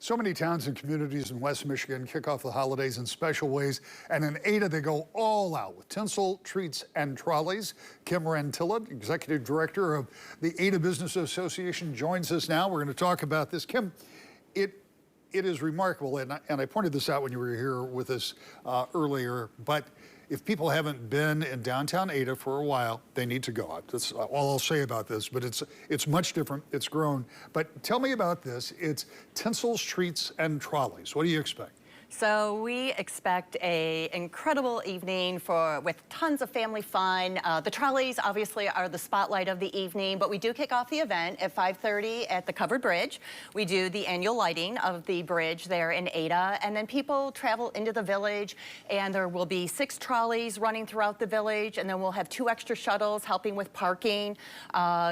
So many towns and communities in West Michigan kick off the holidays in special ways, and in Ada, they go all out with tinsel, treats, and trolleys. Kim Rantilla, Executive Director of the Ada Business Association, joins us now. We're going to talk about this. Kim, it is remarkable, and I pointed this out when you were here with us earlier, but if people haven't been in downtown Ada for a while, they need to go out. That's all I'll say about this, but it's much different. It's grown. But tell me about this. It's tinsels, treats, and trolleys. What do you expect? So we expect an incredible evening with tons of family fun. The trolleys obviously are the spotlight of the evening, but we do kick off the event at 5:30 at the covered bridge. We do the annual lighting of the bridge there in Ada, and then people travel into the village, and there will be 6 trolleys running throughout the village, and then we'll have 2 extra shuttles helping with parking,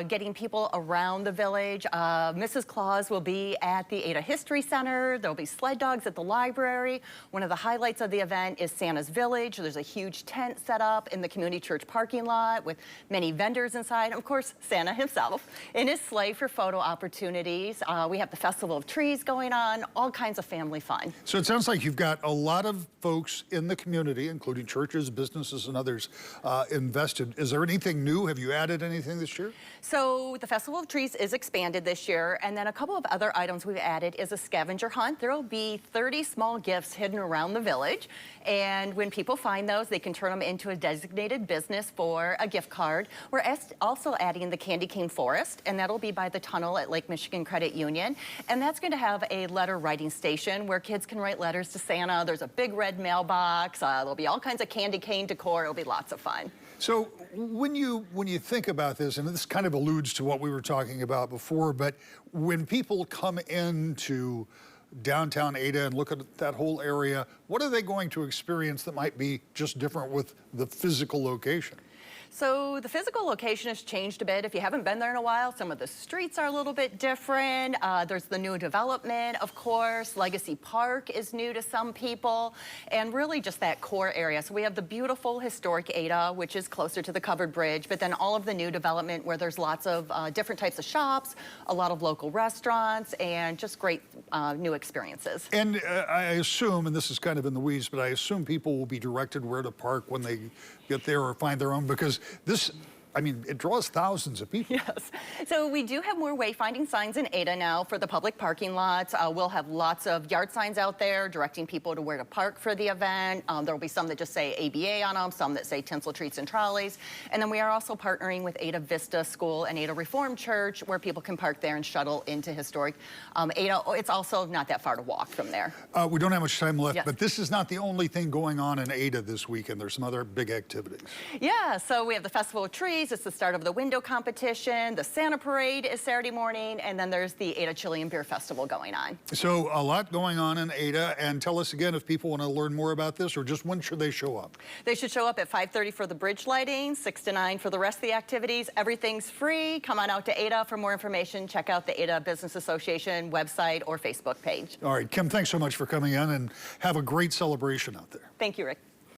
getting people around the village. Mrs. Claus will be at the Ada History Center. There'll be sled dogs at the library. One of the highlights of the event is Santa's Village. There's a huge tent set up in the community church parking lot with many vendors inside. And of course, Santa himself in his sleigh for photo opportunities. We have the Festival of Trees going on, all kinds of family fun. So it sounds like you've got a lot of folks in the community, including churches, businesses, and others invested. Is there anything new? Have you added anything this year? So the Festival of Trees is expanded this year, and then a couple of other items we've added is a scavenger hunt. There will be 30 small gifts hidden around the village, and when people find those, they can turn them into a designated business for a gift card. We're also adding the candy cane forest, and that'll be by the tunnel at Lake Michigan Credit Union, and that's going to have a letter writing station where kids can write letters to Santa. There's a big red mailbox. There'll be all kinds of candy cane decor. It'll be lots of fun. So when you think about this, and this kind of alludes to what we were talking about before, but when people come into downtown Ada and look at that whole area, what are they going to experience that might be just different with the physical location? So the physical location has changed a bit. If you haven't been there in a while, some of the streets are a little bit different. There's the new development, of course. Legacy Park is new to some people, and really just that core area. So we have the beautiful historic Ada, which is closer to the covered bridge, but then all of the new development where there's lots of different types of shops, a lot of local restaurants, and just great new experiences. And I assume, and this is kind of in the weeds, but I assume people will be directed where to park when they get there or find their own, because this, I mean, it draws thousands of people. Yes. So we do have more wayfinding signs in Ada now for the public parking lots. We'll have lots of yard signs out there directing people to where to park for the event. There will be some that just say ABA on them, some that say tinsel, treats, and trolleys. And then we are also partnering with Ada Vista School and Ada Reformed Church, where people can park there and shuttle into historic Ada. It's also not that far to walk from there. We don't have much time left, yes. But this is not the only thing going on in Ada this weekend. There's some other big activities. Yeah, so we have the Festival of Trees. It's the start of the window competition. The Santa Parade is Saturday morning, and then there's the Ada Chili and Beer Festival going on. So a lot going on in Ada, and tell us again if people want to learn more about this, or just when should they show up? They should show up at 5:30 for the bridge lighting, 6 to 9 for the rest of the activities. Everything's free. Come on out to Ada for more information. Check out the Ada Business Association website or Facebook page. All right, Kim, thanks so much for coming in, and have a great celebration out there. Thank you, Rick.